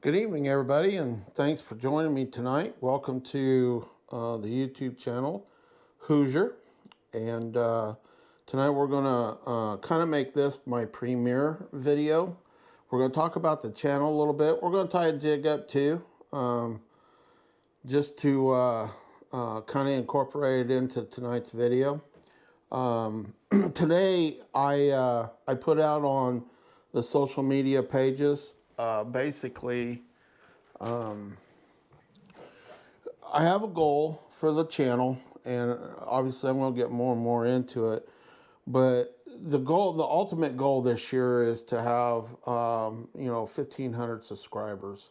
Good evening, everybody, and thanks for joining me tonight. Welcome to the YouTube channel, Hoosier. And tonight we're going to kind of make this my premiere video. We're going to talk about the channel a little bit. We're going to tie a jig up too, just to kind of incorporate it into tonight's video. Today I put out on the social media pages basically, I have a goal for the channel, and obviously I'm going to get more and more into it. But the ultimate goal this year is to have, 1,500 subscribers.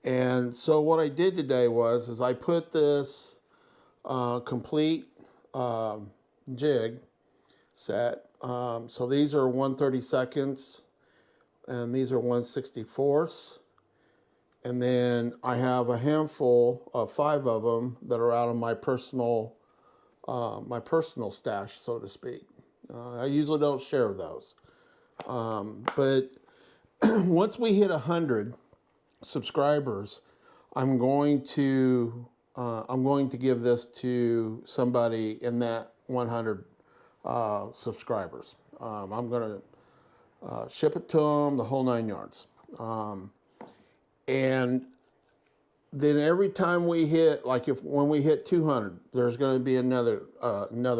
And so what I did today is I put this complete jig set. So these are 1/32, and these are 1/64. And then I have a handful of 5 of them that are out of my personal stash, so to speak. I usually don't share those. But once we hit 100 subscribers, I'm going to give this to somebody in that 100 subscribers. I'm going to ship it to them, the whole 9 yards. And then every time we hit, when we hit 200, there's going to be another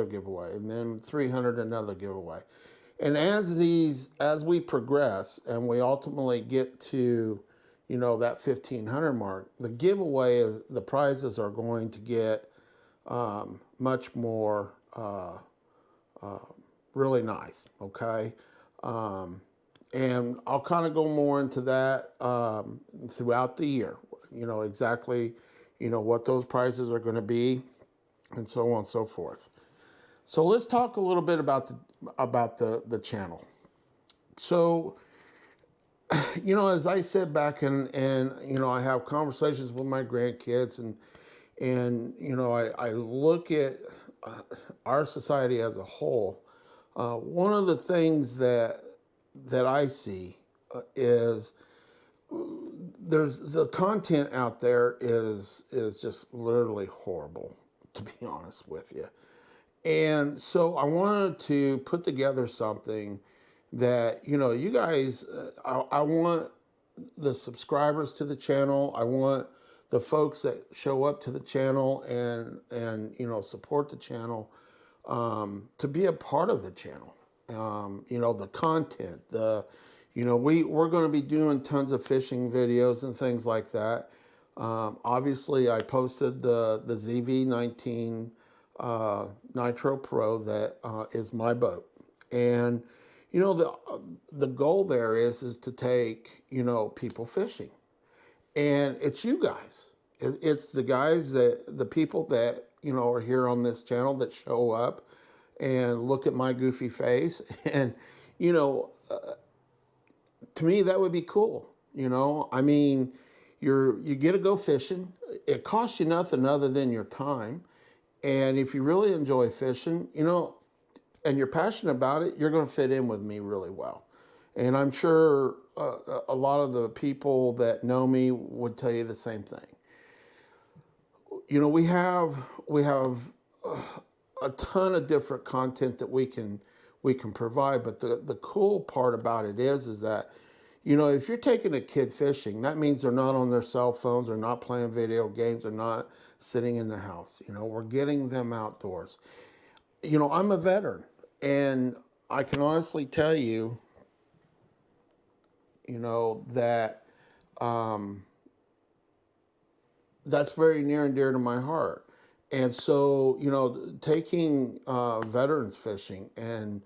giveaway, and then 300, another giveaway. And as we progress and we ultimately get to, that 1,500 mark, the prizes are going to get much more really nice. Okay. And I'll kind of go more into that throughout the year, exactly, what those prizes are going to be, and so on and so forth. So let's talk a little bit about the channel. So, as I sit back and I have conversations with my grandkids, and I look at our society as a whole. One of the things that I see is there's the content out there is just literally horrible, to be honest with you. And so I wanted to put together something that, you guys, I want the subscribers to the channel. I want the folks that show up to the channel and support the channel to be a part of the channel. The content, we're going to be doing tons of fishing videos and things like that. Obviously, I posted the ZV19 Nitro Pro that is my boat. And, the goal there is to take, people fishing. And it's you guys. It's the guys the people that, are here on this channel that show up and look at my goofy face. And, to me, that would be cool. I mean, you get to go fishing. It costs you nothing other than your time. And if you really enjoy fishing, and you're passionate about it, you're going to fit in with me really well. And I'm sure a lot of the people that know me would tell you the same thing. We have a ton of different content that we can provide, but the cool part about it is that, if you're taking a kid fishing, that means they're not on their cell phones, they're not playing video games, they're not sitting in the house. We're getting them outdoors. I'm a veteran, and I can honestly tell you, that that's very near and dear to my heart. And so, taking veterans fishing and,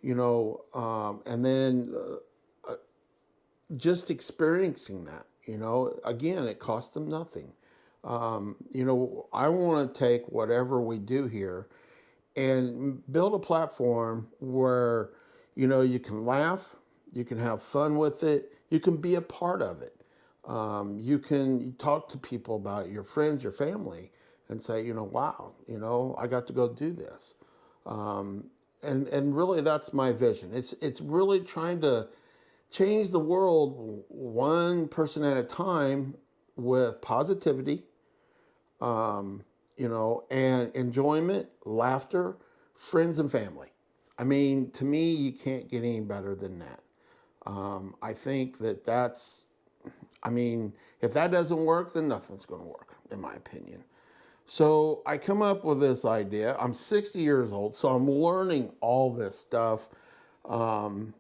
and then just experiencing that, again, it costs them nothing. I want to take whatever we do here and build a platform where, you can laugh, you can have fun with it, you can be a part of it. You can talk to people about it, your friends, your family, and say, wow, I got to go do this. And really that's my vision. It's really trying to change the world one person at a time with positivity, and enjoyment, laughter, friends and family. I mean, to me, you can't get any better than that. I think I mean, if that doesn't work, then nothing's going to work, in my opinion. So I come up with this idea. I'm 60 years old, so I'm learning all this stuff um,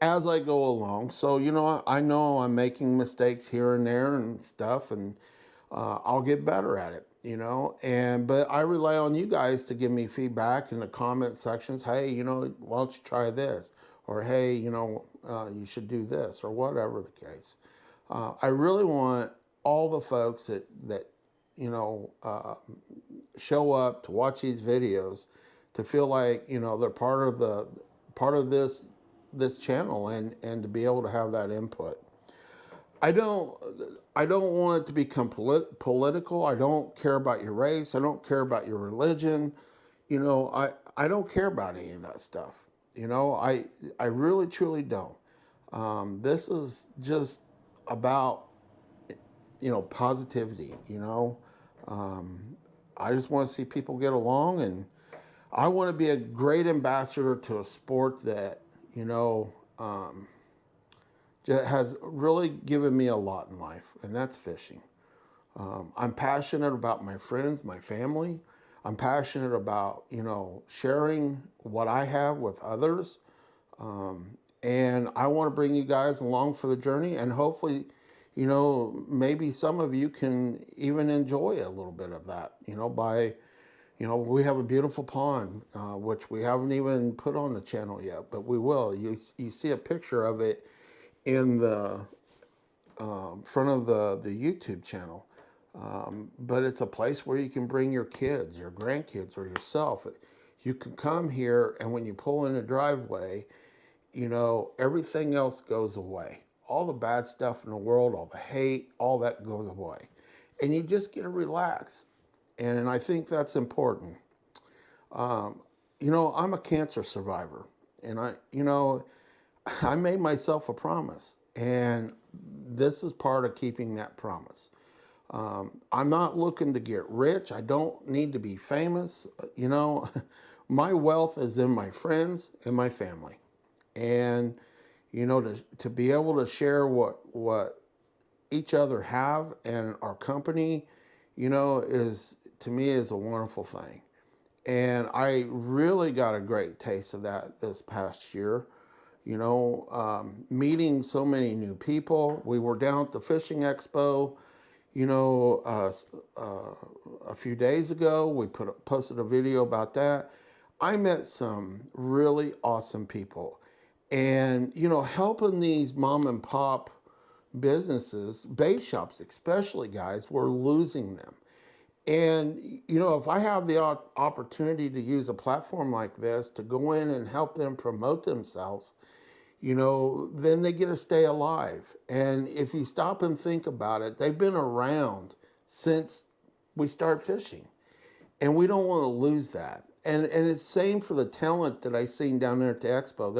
as I go along. So, I know I'm making mistakes here and there and stuff, and I'll get better at it, but I rely on you guys to give me feedback in the comment sections. Hey, why don't you try this? Or, hey, you should do this, or whatever the case. I really want all the folks that you know, uh, show up to watch these videos to feel like they're part of this channel, and to be able to have that input. I don't I don't want it to become political. I don't care about your race. I don't care about your religion. I don't care about any of that stuff. I really truly don't. This is just about positivity. Um, I just want to see people get along, and I want to be a great ambassador to a sport that has really given me a lot in life, and that's fishing. I'm passionate about my friends, my family. I'm passionate about sharing what I have with others, and I want to bring you guys along for the journey, and hopefully, maybe some of you can even enjoy a little bit of that, by, we have a beautiful pond, which we haven't even put on the channel yet, but we will. You see a picture of it in the front of the YouTube channel. But it's a place where you can bring your kids, your grandkids, or yourself. You can come here, and when you pull in the driveway, everything else goes away. All the bad stuff in the world, all the hate, all that goes away. And you just get to relax. And I think that's important. I'm a cancer survivor. And I made myself a promise. And this is part of keeping that promise. I'm not looking to get rich. I don't need to be famous. My wealth is in my friends and my family. And, to be able to share what each other have and our company, is, to me, is a wonderful thing. And I really got a great taste of that this past year. Meeting so many new people. We were down at the fishing expo, a few days ago. We posted a video about that. I met some really awesome people, and helping these mom and pop businesses, bait shops especially, guys, we're losing them. And if I have the opportunity to use a platform like this to go in and help them promote themselves, then they get to stay alive. And if you stop and think about it, they've been around since we started fishing. And we don't want to lose that. And it's same for the talent that I seen down there at the expo.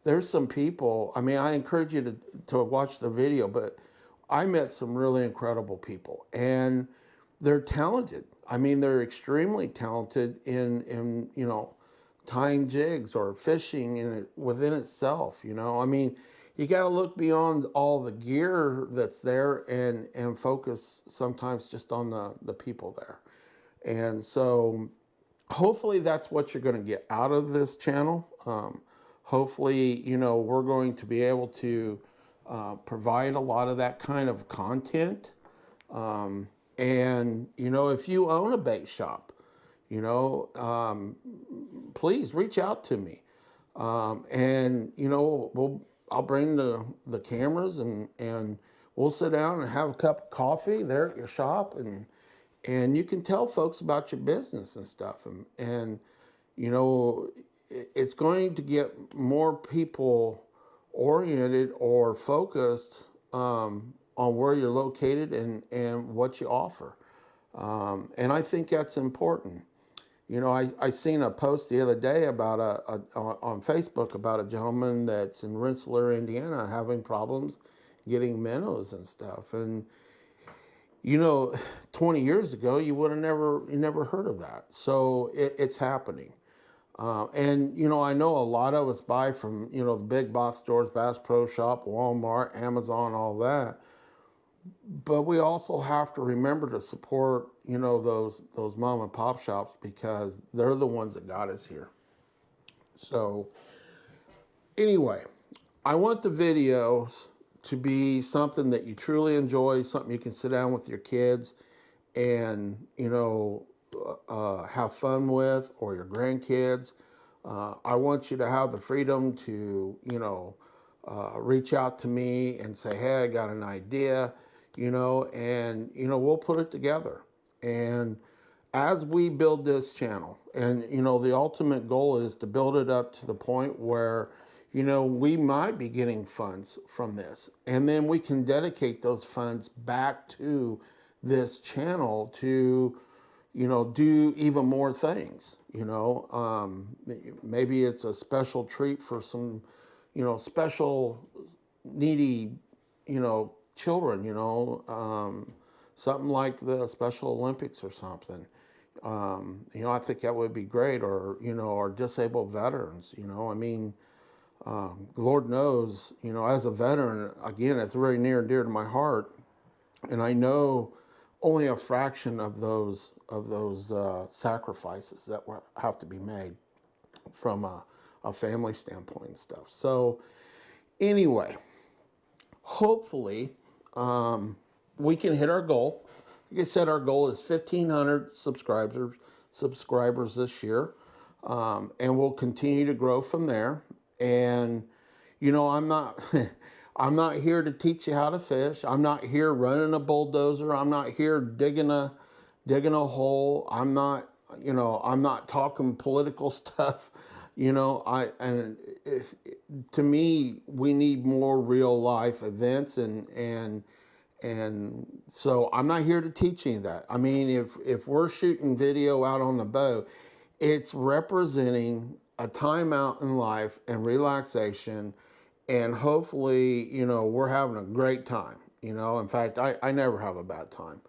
There's some people, I mean, I encourage you to watch the video, but I met some really incredible people. And they're talented. I mean, they're extremely talented in tying jigs or fishing within itself. I mean, you got to look beyond all the gear that's there and focus sometimes just on the people there. And so hopefully that's what you're going to get out of this channel. Hopefully, we're going to be able to provide a lot of that kind of content. And, if you own a bait shop, please reach out to me. And, I'll bring the cameras and we'll sit down and have a cup of coffee there at your shop, and you can tell folks about your business and stuff. And it's going to get more people oriented or focused on where you're located and what you offer. And I think that's important. I seen a post the other day about on Facebook about a gentleman that's in Rensselaer, Indiana, having problems getting minnows and stuff. And you know, 20 years ago, you never heard of that. So it's happening. And I know a lot of us buy from the big box stores, Bass Pro Shop, Walmart, Amazon, all that. But we also have to remember to support those mom and pop shops, because they're the ones that got us here. So anyway, I want the videos to be something that you truly enjoy, something you can sit down with your kids and have fun with, or your grandkids. I want you to have the freedom to reach out to me and say, hey, I got an idea, and we'll put it together. And as we build this channel, and the ultimate goal is to build it up to the point where we might be getting funds from this, and then we can dedicate those funds back to this channel to do even more things. Maybe it's a special treat for some special needy children, something like the Special Olympics or something. I think that would be great. Or or disabled veterans. Lord knows, as a veteran, again, it's very near and dear to my heart, and I know only a fraction of those sacrifices that have to be made from a family standpoint and stuff. So anyway, hopefully we can hit our goal. Like I said, our goal is 1,500 subscribers this year, and we'll continue to grow from there. And I'm not I'm not here to teach you how to fish. I'm not here running a bulldozer. I'm not here digging a hole. I'm not talking political stuff. To me, we need more real life events, and so I'm not here to teach any of that. I mean, if we're shooting video out on the boat, it's representing a time out in life and relaxation, and hopefully, we're having a great time. In fact, I never have a bad time.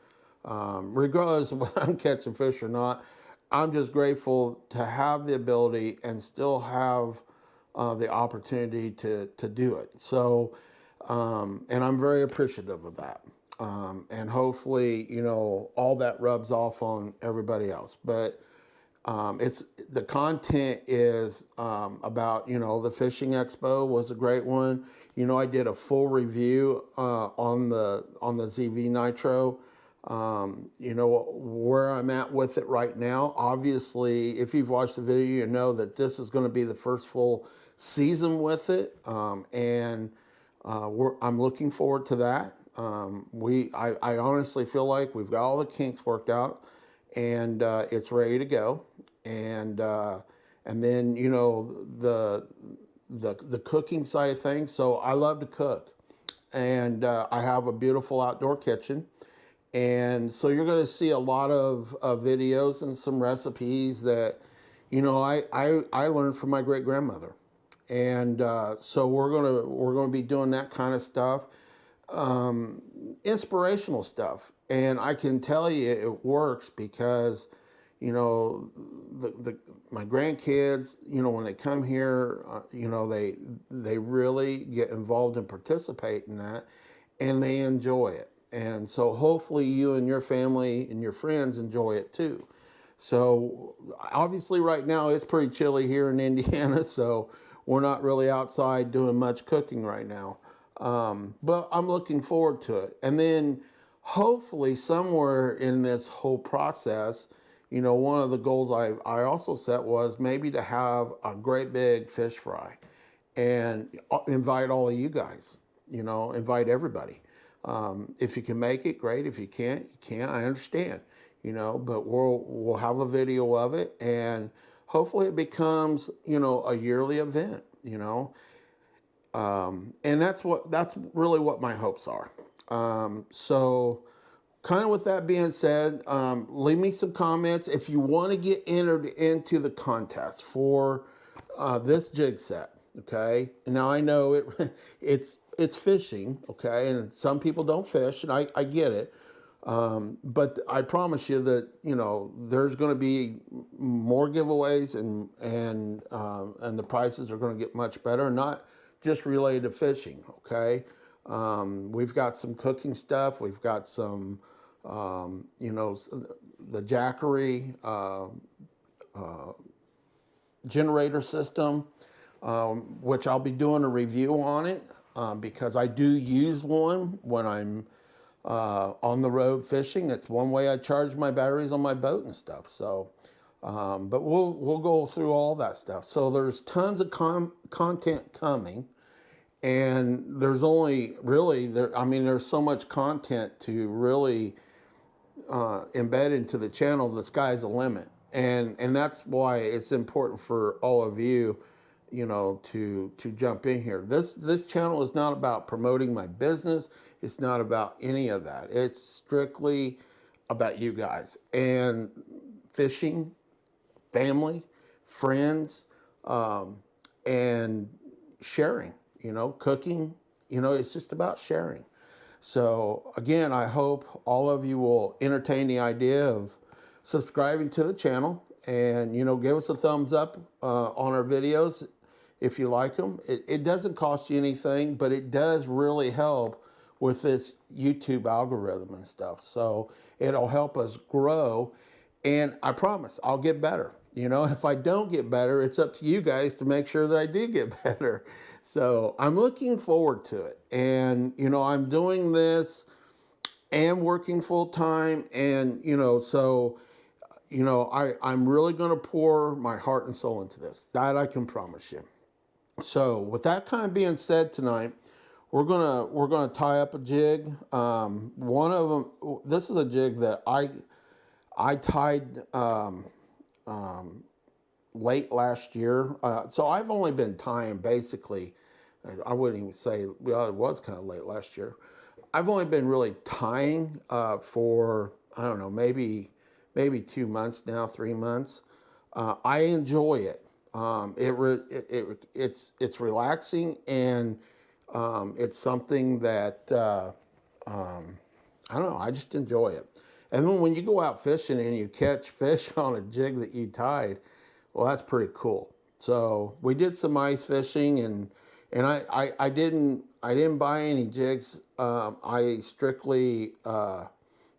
Regardless of whether I'm catching fish or not, I'm just grateful to have the ability and still have the opportunity to do it. So, and I'm very appreciative of that. And hopefully, all that rubs off on everybody else. But it's the content is about the fishing expo was a great one. I did a full review on the ZV Nitro. Where I'm at with it right now. Obviously, if you've watched the video, you know that this is going to be the first full season with it, and I'm looking forward to that. I honestly feel like we've got all the kinks worked out, and it's ready to go. And then the cooking side of things. So I love to cook, and I have a beautiful outdoor kitchen. And so you're going to see a lot of videos and some recipes that, I learned from my great grandmother. And so we're going to be doing that kind of stuff, inspirational stuff. And I can tell you it works because, my grandkids, when they come here, they really get involved and participate in that, and they enjoy it. And so hopefully you and your family and your friends enjoy it too. So obviously right now it's pretty chilly here in Indiana, so we're not really outside doing much cooking right now. But I'm looking forward to it. And then hopefully somewhere in this whole process, one of the goals I also set was maybe to have a great big fish fry and invite all of you guys, invite everybody. If you can make it, great. If you can't, you can't. I understand, but we'll have a video of it, and hopefully it becomes, a yearly event, and that's really what my hopes are. So kind of with that being said, leave me some comments if you want to get entered into the contest for this jig set. Okay, now I know it's fishing. Okay, and some people don't fish, and I get it. But I promise you that there's going to be more giveaways, and the prices are going to get much better, not just related to fishing. Okay, we've got some cooking stuff. We've got some, the Jackery generator system, which I'll be doing a review on it because I do use one when I'm on the road fishing. It's one way I charge my batteries on my boat and stuff. So, but we'll go through all that stuff. So there's tons of content coming, and there's only really there's so much content to really embed into the channel. The sky's the limit, and that's why it's important for all of you, to jump in here. This channel is not about promoting my business. It's not about any of that. It's strictly about you guys and fishing, family, friends, and sharing, cooking. It's just about sharing. So again, I hope all of you will entertain the idea of subscribing to the channel, and give us a thumbs up on our videos if you like them. It doesn't cost you anything, but it does really help with this YouTube algorithm and stuff. So it'll help us grow, and I promise I'll get better. If I don't get better, it's up to you guys to make sure that I do get better. So I'm looking forward to it. And, I'm doing this and working full time. And, I'm really going to pour my heart and soul into this. That I can promise you. So with that kind of being said tonight, we're gonna tie up a jig. One of them, this is a jig that I tied late last year. So I've only been tying basically, I wouldn't even say, well, it was kind of late last year. I've only been really tying for, I don't know, maybe 2 months now, 3 months. I enjoy it. It's relaxing, and it's something that I don't know. I just enjoy it. And then when you go out fishing and you catch fish on a jig that you tied, well, that's pretty cool. So we did some ice fishing, and I didn't buy any jigs. I strictly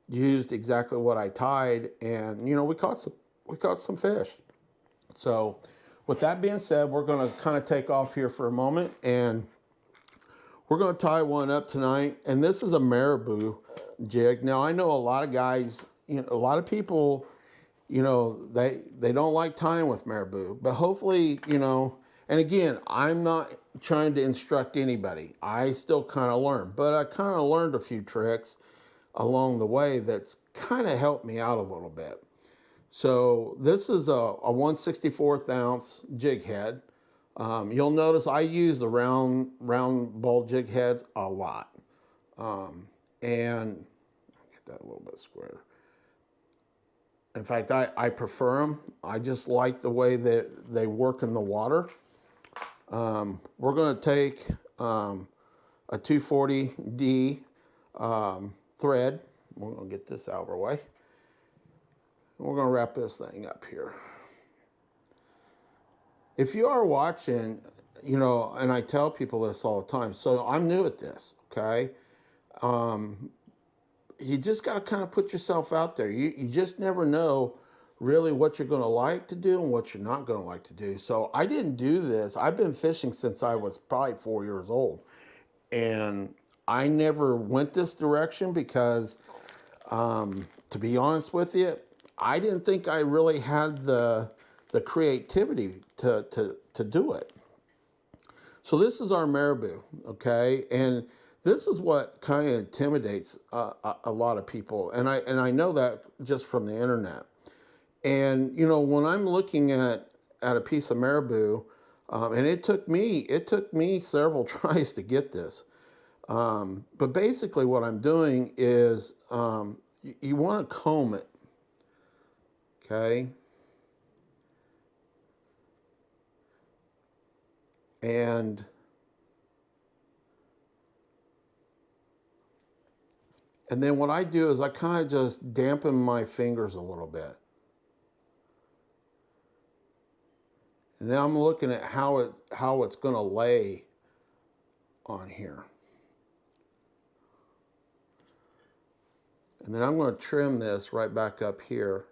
used exactly what I tied, and we caught some fish. So with that being said, we're going to kind of take off here for a moment, and we're going to tie one up tonight. And this is a Marabou jig. Now, I know a lot of guys, a lot of people, they don't like tying with Marabou, but hopefully, and again, I'm not trying to instruct anybody. I still kind of learn, but I kind of learned a few tricks along the way that's kind of helped me out a little bit. So this is a 1/64 ounce jig head. You'll notice I use the round ball jig heads a lot. And get that a little bit square. In fact, I prefer them. I just like the way that they work in the water. We're going to take a 240D thread. We're going to get this out of our way. We're going to wrap this thing up here. If you are watching, and I tell people this all the time, so I'm new at this, okay? You just got to kind of put yourself out there. You just never know really what you're going to like to do and what you're not going to like to do. So I didn't do this. I've been fishing since I was probably 4 years old. And I never went this direction because, to be honest with you, I didn't think I really had the creativity to do it. So this is our Marabou, okay? And this is what kind of intimidates a lot of people. And I know that just from the internet. And, when I'm looking at a piece of Marabou, and it took me several tries to get this. But basically what I'm doing is, you want to comb it, okay? And then what I do is I kind of just dampen my fingers a little bit. And now I'm looking at how it's going to lay on here. And then I'm going to trim this right back up here.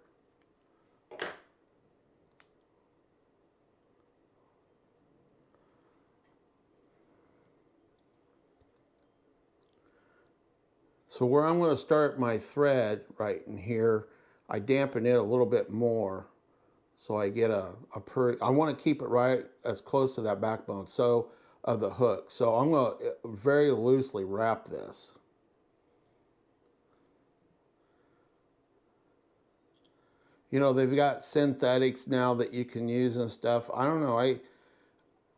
So where I'm going to start my thread right in here, I dampen it a little bit more so I get I want to keep it right as close to that backbone of the hook. So I'm going to very loosely wrap this. You know, they've got synthetics now that you can use and stuff. I don't know.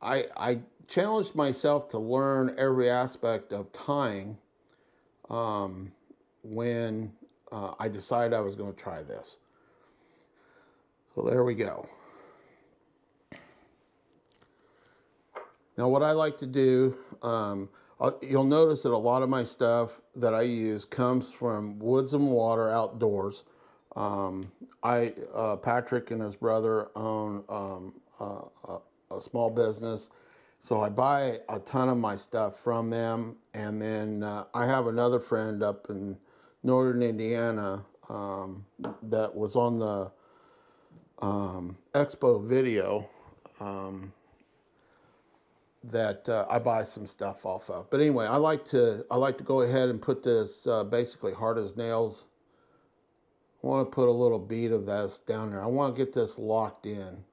I challenged myself to learn every aspect of tying when I decided I was going to try this. So there we go. Now what I like to do, you'll notice that a lot of my stuff that I use comes from Woods and Water Outdoors. Patrick and his brother own a small business, so I buy a ton of my stuff from them. And then I have another friend up in northern Indiana that was on the Expo video that I buy some stuff off of. But anyway, I like to go ahead and put this basically hard as nails. I want to put a little bead of this down there. I want to get this locked in.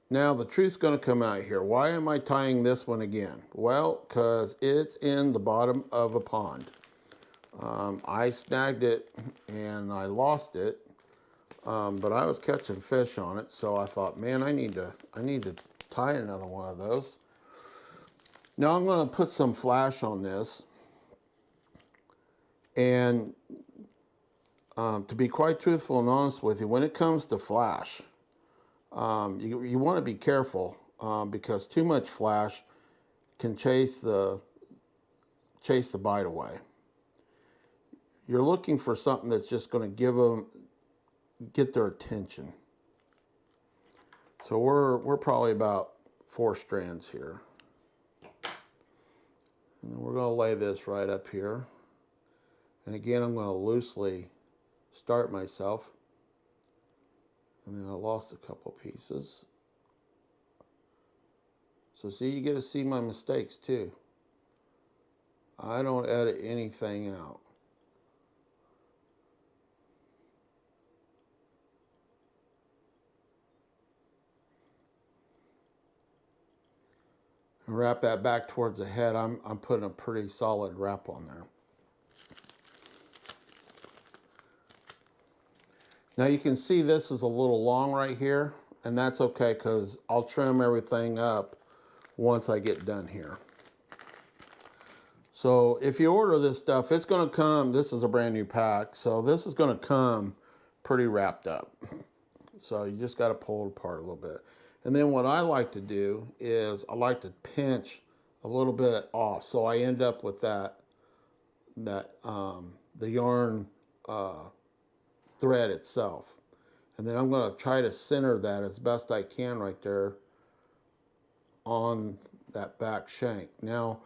Now the truth's going to come out here. Why am I tying this one again? Well, because it's in the bottom of a pond. I snagged it and I lost it, but I was catching fish on it, so I thought, man, I need to tie another one of those. Now I'm going to put some flash on this, and to be quite truthful and honest with you, when it comes to flash, you want to be careful because too much flash can chase the bite away. You're looking for something that's just going to get their attention. So we're probably about 4 strands here. And then we're going to lay this right up here. And again, I'm going to loosely start myself. And then I lost a couple pieces. So see, you get to see my mistakes too. I don't edit anything out. And wrap that back towards the head. I'm putting a pretty solid wrap on there. Now you can see this is a little long right here, and that's okay because I'll trim everything up once I get done here. So if you order this stuff, it's going to come, this is a brand new pack, so this is going to come pretty wrapped up. So you just got to pull it apart a little bit. And then what I like to do is I like to pinch a little bit off, so I end up with the yarn thread itself. And then I'm going to try to center that as best I can right there on that back shank. Now,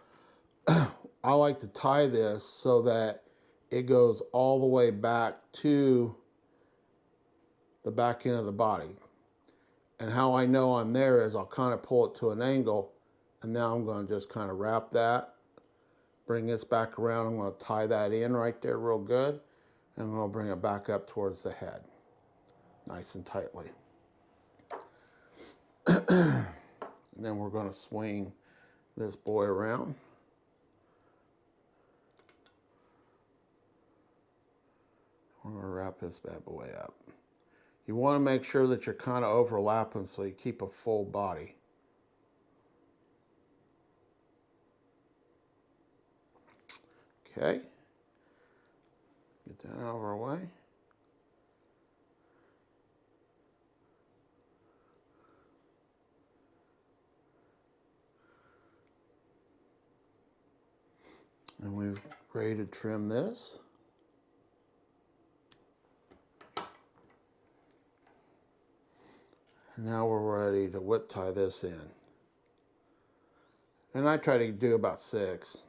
I like to tie this so that it goes all the way back to the back end of the body. And how I know I'm there is I'll kind of pull it to an angle, and now I'm going to just kind of wrap that, bring this back around. I'm going to tie that in right there real good, and I'm going to bring it back up towards the head, nice and tightly. And then we're going to swing this boy around. We're going to wrap this bad boy up. You want to make sure that you're kind of overlapping so you keep a full body. Okay. Get that out of our way. And we're ready to trim this. And now we're ready to whip tie this in. And I try to do about 6.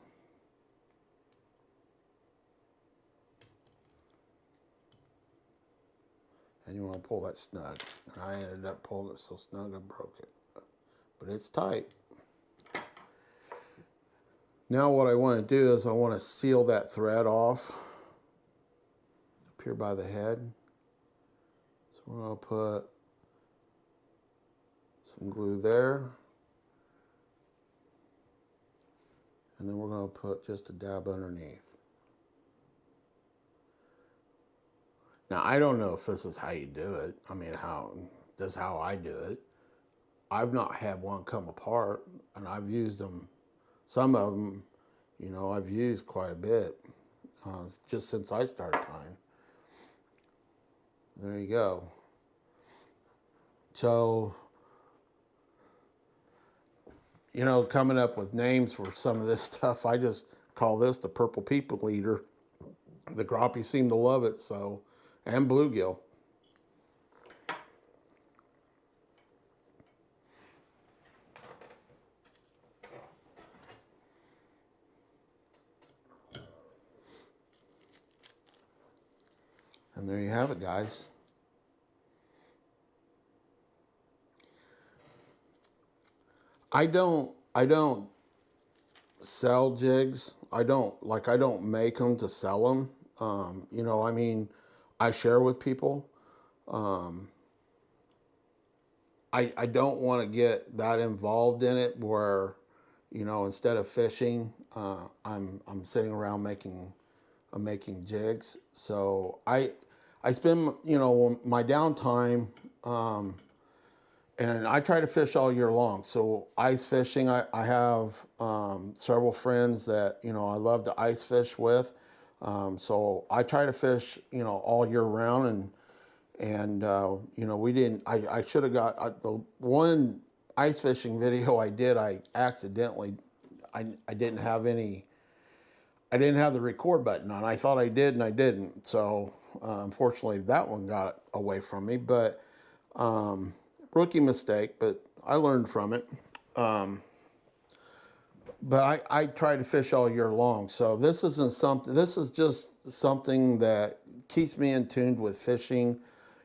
And you want to pull that snug. And I ended up pulling it so snug I broke it. But it's tight. Now what I want to do is I want to seal that thread off up here by the head. So we're going to put some glue there. And then we're going to put just a dab underneath. Now, I don't know if this is how you do it. I mean, this is how I do it. I've not had one come apart, and I've used them. Some of them, you know, I've used quite a bit just since I started tying. There you go. So, you know, coming up with names for some of this stuff, I just call this the purple people eater. The crappie seem to love it, so, and bluegill. And there you have it, guys. I don't sell jigs. I don't make them to sell them. You know, I mean, I share with people. I don't want to get that involved in it where, you know, instead of fishing, I'm sitting around making jigs. So I spend, you know, my downtime, and I try to fish all year long. So ice fishing, I have several friends that, you know, I love to ice fish with. So I try to fish, you know, all year round. And you know, I should have got the one ice fishing video I did, I accidentally, I didn't have the record button on. I thought I did and I didn't. So unfortunately that one got away from me, but rookie mistake, but I learned from it. But I try to fish all year long. So this is just something that keeps me in tune with fishing,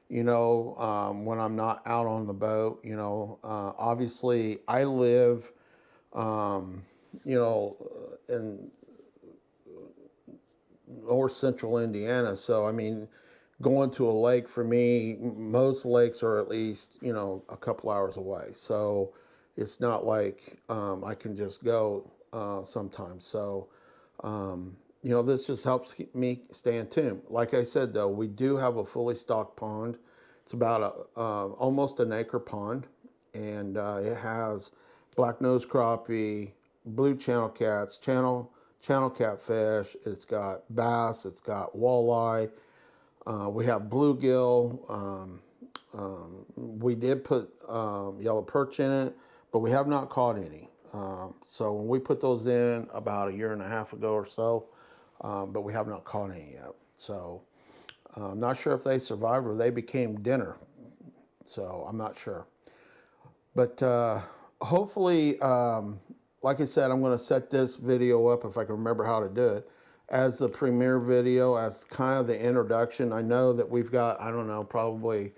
you know, when I'm not out on the boat. You know, obviously I live, you know, in north central Indiana. So, I mean, going to a lake for me, most lakes are at least, you know, a couple hours away. So it's not like I can just go sometimes. So, you know, this just helps keep me stay in tune. Like I said, though, we do have a fully stocked pond. It's about almost an acre pond, and it has black-nosed crappie, blue channel cats, channel catfish. It's got bass. It's got walleye. We have bluegill. We did put yellow perch in it, but we have not caught any. So when we put those in about 1.5 years ago or so, but we have not caught any yet. So I'm not sure if they survived or they became dinner. So I'm not sure. But hopefully, like I said, I'm going to set this video up, if I can remember how to do it, as the premiere video, as kind of the introduction. I know that we've got, I don't know, probably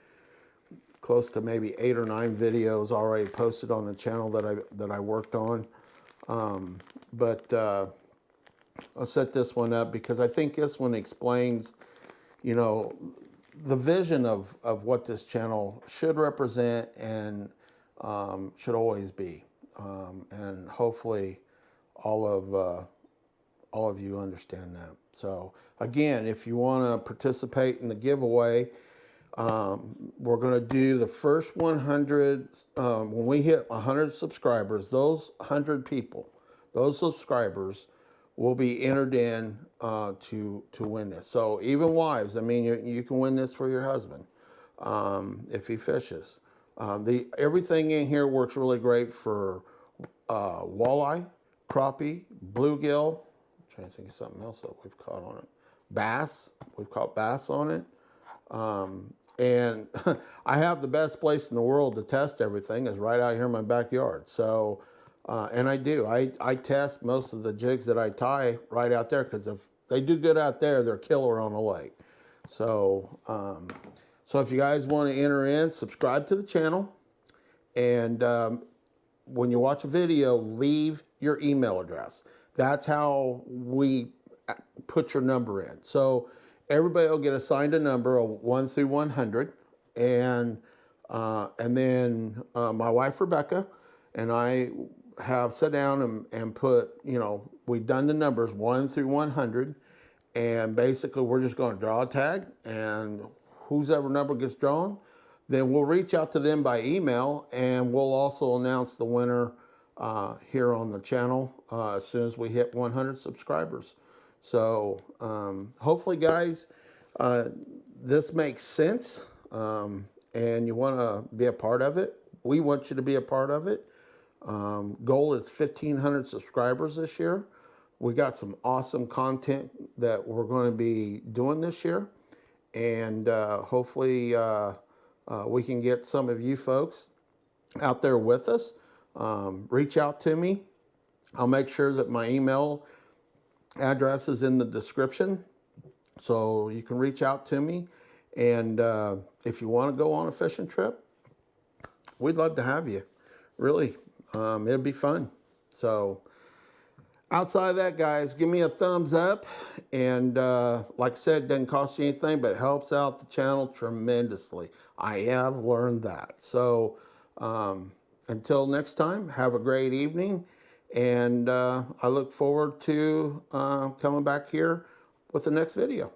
close to maybe 8 or 9 videos already posted on the channel that I worked on. But I'll set this one up because I think this one explains, you know, the vision of what this channel should represent and should always be. And hopefully all of you understand that. So again, if you want to participate in the giveaway, we're going to do the first 100, when we hit 100 subscribers, those 100 people, those subscribers will be entered in to win this. So even wives, I mean, you can win this for your husband if he fishes. Everything in here works really great for walleye, crappie, bluegill. I'm trying to think of something else that we've caught on it. Bass. We've caught bass on it. And I have the best place in the world to test everything is right out here in my backyard. So, and I do. I test most of the jigs that I tie right out there because if they do good out there, they're killer on the lake. So, so if you guys want to enter in, subscribe to the channel. And when you watch a video, leave your email address. That's how we put your number in. So everybody will get assigned a number, 1 through 100, and then my wife Rebecca and I have sat down and put, you know, we've done the numbers 1 through 100, and basically we're just going to draw a tag, and whose ever number gets drawn, then we'll reach out to them by email, and we'll also announce the winner here on the channel as soon as we hit 100 subscribers. So hopefully, guys, this makes sense, and you want to be a part of it. We want you to be a part of it. Goal is 1,500 subscribers this year. We got some awesome content that we're going to be doing this year, and hopefully we can get some of you folks out there with us. Reach out to me. I'll make sure that my email address is in the description, so you can reach out to me. And if you want to go on a fishing trip, we'd love to have you. Really, it'd be fun. So outside of that, guys, give me a thumbs up. And like I said, it doesn't cost you anything, but it helps out the channel tremendously. I have learned that. So until next time, have a great evening. And I look forward to coming back here with the next video.